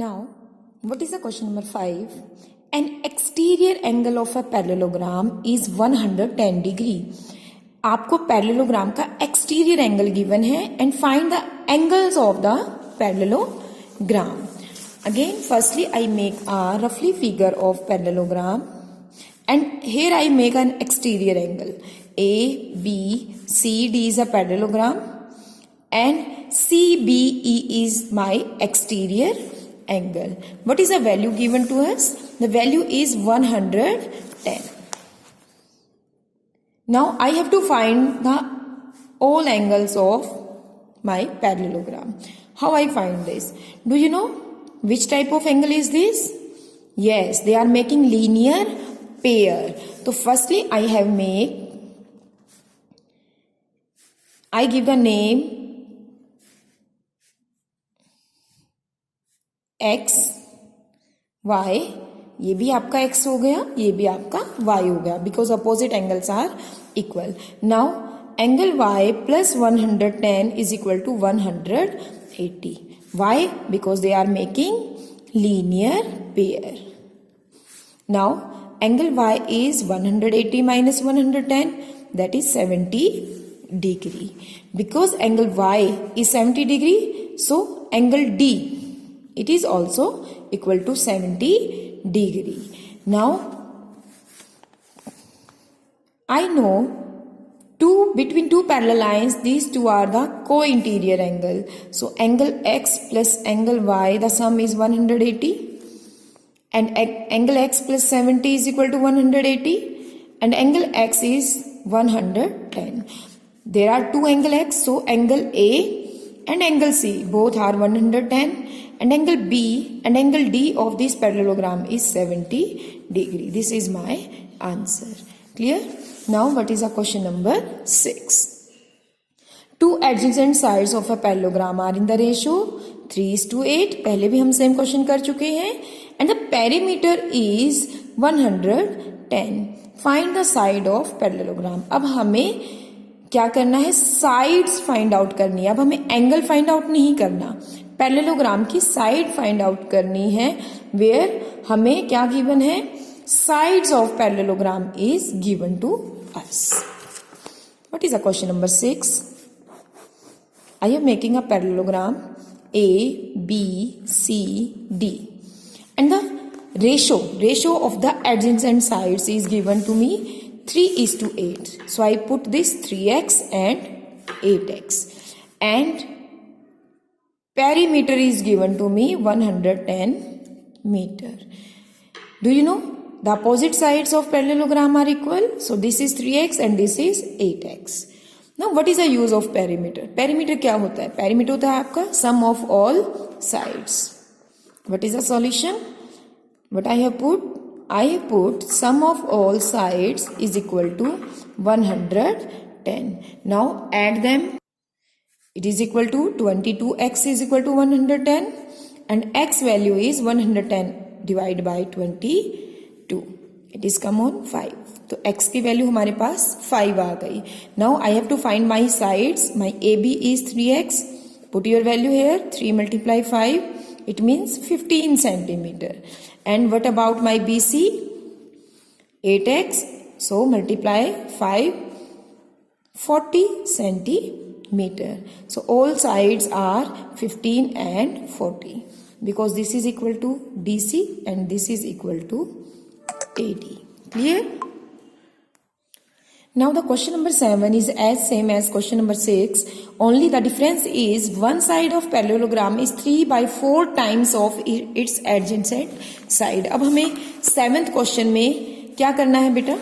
Now, what is the question number 5? An exterior angle of a parallelogram is 110 degree. आपको parallelogram का exterior angle given है and find the angles of the parallelogram. Again, firstly I make a roughly figure of parallelogram and here I make an exterior angle. A, B, C, D is a parallelogram and CBE is my exterior angle. What is the value given to us? The value is 110. Now I have to find the all angles of my parallelogram. How I find this? Do you know which type of angle is this? Yes, they are making linear pair. So firstly I give the name x, y. ये भी आपका x हो गया, ये भी आपका y हो गया, because opposite angles are equal. Now angle y plus 110 is equal to 180. Why? Because they are making linear pair. Now angle y is 180 minus 110, that is 70 degree. Because angle y is 70 degree, so angle D, it is also equal to 70 degree. Now I know between two parallel lines, these two are the co-interior angle. So angle x plus angle y, the sum is 180 and angle x plus 70 is equal to 180 and angle x is 110. There are two angle x, so angle A and angle C both are 110 and angle B and angle D of this parallelogram is 70 degree. This is my answer. Clear? Now what is the question number 6? Two adjacent sides of a parallelogram are in the ratio 3:8. पहले भी हम same question कर चुके हैं and the perimeter is 110. Find the side of parallelogram. अब हमें क्या करना है? साइड्स फाइंड आउट करनी है. अब हमें एंगल फाइंड आउट नहीं करना, पैरेललोग्राम की साइड फाइंड आउट करनी है. वेयर हमें क्या गिवन है? Sides of parallelogram is given to us. What is the question number 6? I am making a parallelogram A, B, C, D and the ratio of the adjacent sides is given to me 3:8. So I put this 3x and 8x and perimeter is given to me 110 meter. Do you know? The opposite sides of parallelogram are equal. So this is 3x and this is 8x. Now what is the use of perimeter? Perimeter क्या होता है? Perimeter होता है आपका sum of all sides. What is the solution? What I have put? I have put sum of all sides is equal to 110. Now add them. It is equal to 22x is equal to 110 and x value is 110 divided by 22. It is come on 5. तो x की value हमारे पास 5 आ गई. Now I have to find my sides. My AB is 3x. Put your value here. 3 multiply 5. It means 15 centimeter. And what about my BC? 8x. So multiply 5. 40 centimeter. So all sides are 15 and 40. Because this is equal to DC and this is equal to AD. Clear? Now the question number 7 is as same as question number 6. Only the difference is one side of parallelogram is 3/4 times of its adjacent side. अब हमें 7th question में क्या करना है बेटा?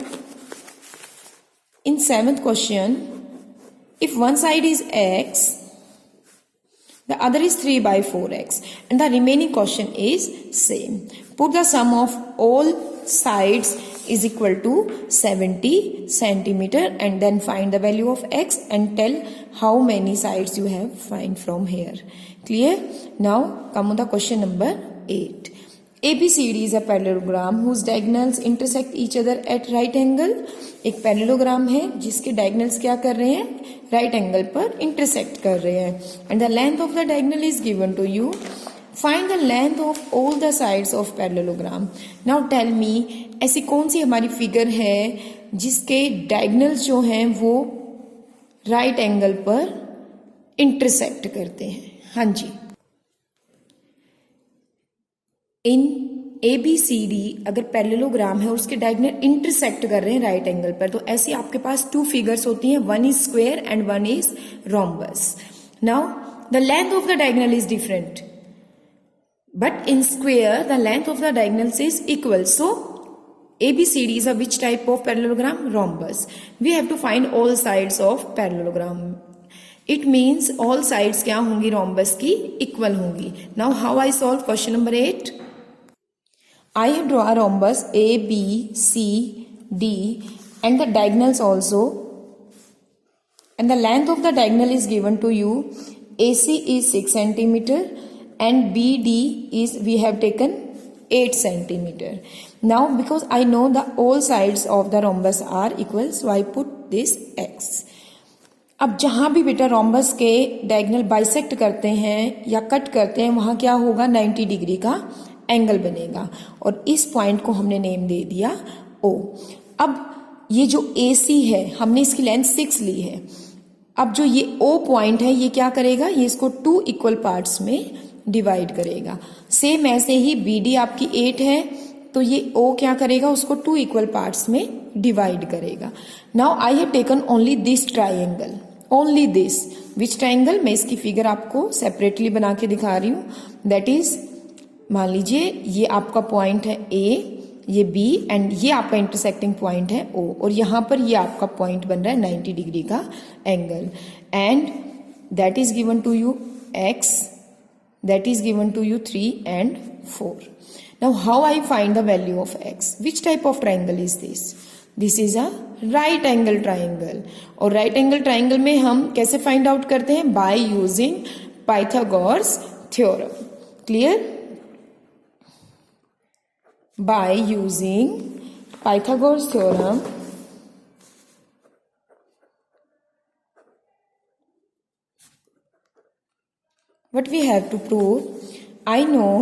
In 7th question, if one side is x, the other is 3/4x and the remaining question is same. Put the sum of all sides is equal to 70 centimeter and then find the value of x and tell how many sides you have find from here. Clear? Now come on the question number 8. ABCD is a parallelogram whose diagonals intersect each other at right angle. एक parallelogram है जिसके diagonals क्या कर रहे हैं? Right angle पर intersect कर रहे हैं. And the length of the diagonal is given to you find the length of all the sides of parallelogram. Now tell me, ऐसी कौन सी हमारी फिगर है जिसके डायगोनल्स जो हैं वो राइट एंगल पर इंटरसेक्ट करते हैं. हाँ जी, इन ए बी सी डी अगर पैरेललोग्राम है और उसके डायगोनल इंटरसेक्ट कर रहे हैं राइट एंगल पर, तो ऐसी आपके पास टू फिगर्स होती हैं, one is square and one is rhombus. Now the length of the diagonal is different, but in square the length of the diagonals is equal. So ABCD is a which type of parallelogram? Rhombus. We have to find all sides of parallelogram. It means all sides क्या होंगी rhombus की equal होंगी. Now how I solve question number 8? I have drawn a rhombus A, B, C, D and the diagonals also, and the length of the diagonal is given to you. AC is 6 centimeter and BD is we have taken 8 centimeter. Now because I know the all sides of the rhombus are equal, so I put this X. अब जहां भी बेटा rhombus के diagonal bisect करते हैं या cut करते हैं वहां क्या होगा, 90 डिग्री का एंगल बनेगा और इस पॉइंट को हमने नेम दे दिया O. अब ये जो AC है हमने इसकी लेंथ 6 ली है. अब जो ये O पॉइंट है ये क्या करेगा, ये इसको 2 इक्वल पार्ट्स में डिवाइड करेगा. सेम ऐसे ही BD आपकी 8 है तो ये O क्या करेगा, उसको 2 इक्वल पार्ट्स में डिवाइड करेगा. Now I have taken only this triangle, only this. Which triangle, मैं इसकी फिगर आपको सेपरेटली बना के दिखा रही हूं. दैट इज, मान लीजिए ये आपका पॉइंट है A, ये B एंड ये आपका इंटरसेक्टिंग पॉइंट है O और यहां पर ये आपका पॉइंट बन रहा है 90 डिग्री का angle and that is given to you X, that is given to you 3 and 4. Now how I find the value of X? Which type of triangle is this? This is a right angle triangle. और right angle triangle में हम कैसे find out करते हैं? By using Pythagoras theorem. Clear? By using Pythagoras theorem, what we have to prove? I know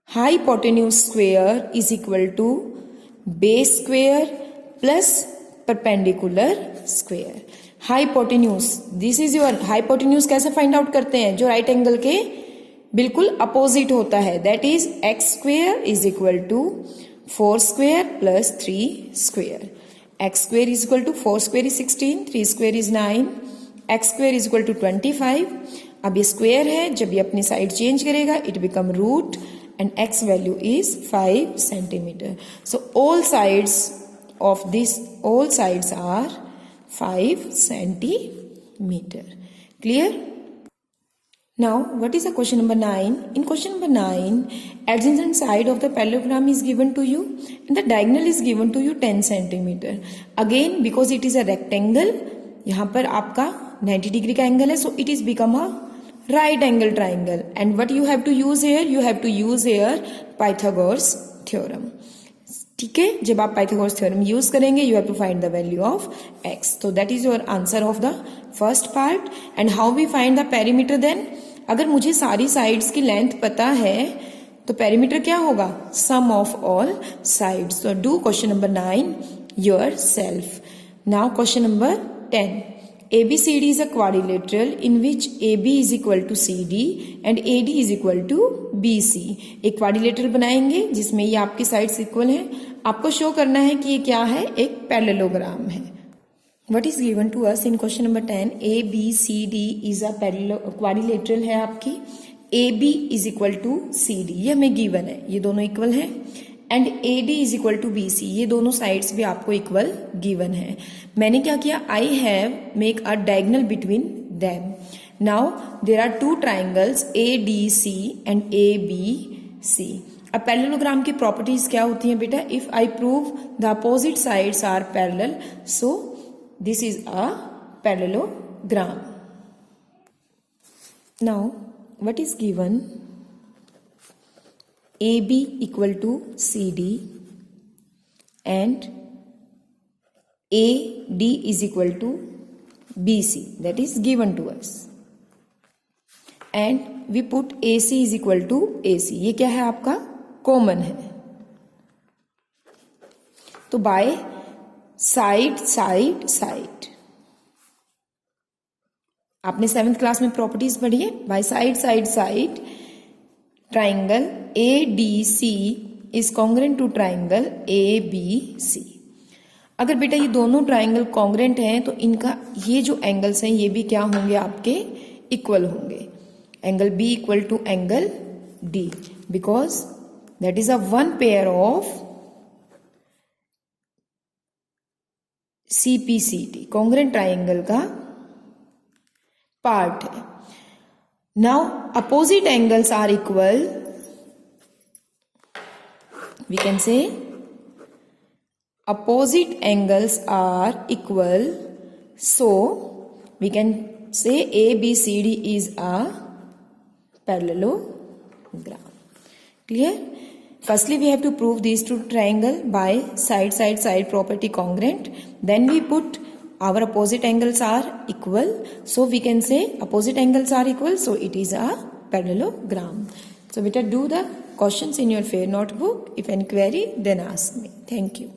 hypotenuse square is equal to base square plus perpendicular square. Hypotenuse, this is your hypotenuse. कैसे find out करते हैं, जो right angle के बिल्कुल opposite होता है. That is x square is equal to 4 square plus 3 square. x square is equal to 4 square is 16, 3 square is 9, x square is equal to 25. अब ये स्क्वेयर है, जब ये अपनी साइड चेंज करेगा it become root and x value is 5 centimetre. So all sides of this, all sides are 5 centimetre. Clear? Now what is the question number 9? In question number 9, adjacent side of the parallelogram is given to you and the diagonal is given to you 10 centimeter. Again because it is a rectangle, यहाँ पर आपका 90 degree का angle है, so it is become a right angle triangle. And what you have to use here? You have to use here Pythagoras theorem. ठीक है, जब आप Pythagoras theorem use करेंगे you have to find the value of x. So that is your answer of the first part. And how we find the perimeter then? अगर मुझे सारी sides की length पता है तो पेरीमीटर क्या होगा, sum of all sides. So do question number 9 yourself. Now question number 10. ABCD is a quadrilateral in which AB is equal to CD and AD is equal to BC. एक quadrilateral बनाएंगे जिसमें ये आपकी sides equal हैं. आपको show करना है कि ये क्या है, एक पैरेललोग्राम है. What is given to us in question number 10? ABCD is a quadrilateral है आपकी. AB is equal to CD, ये हमें गिवन है, ये दोनों इक्वल हैं. And AD is equal to BC, ये दोनों साइड्स भी आपको इक्वल गिवन है. मैंने क्या किया, I have make a diagonal between them. Now there are two triangles ADC and ABC. अब पैरेललोग्राम की प्रॉपर्टीज क्या होती हैं बेटा, if I prove the opposite sides are parallel, so this is a parallelogram. Now what is given, AB equal to CD and AD is equal to BC, that is given to us. And we put AC is equal to AC. ये क्या है आपका common है. तो bye side side side, आपने 7th class में properties पढ़ी है. By side side side triangle ADC is congruent to triangle ABC. अगर बेटा ये दोनों ट्राइंगल कॉन्ग्रेंट हैं तो इनका ये जो एंगल्स हैं ये भी क्या होंगे आपके इक्वल होंगे. Angle B equal to angle D because that is a one pair of CPCT congruent triangle का पार्ट है. Now opposite angles are equal. We can say opposite angles are equal, so we can say ABCD is a parallelogram. Clear? Firstly we have to prove these two triangle by side side side property congruent. Then we put our opposite angles are equal, so we can say opposite angles are equal, so it is a parallelogram. So beta do the questions in your fair notebook. If any query, then ask me. Thank you.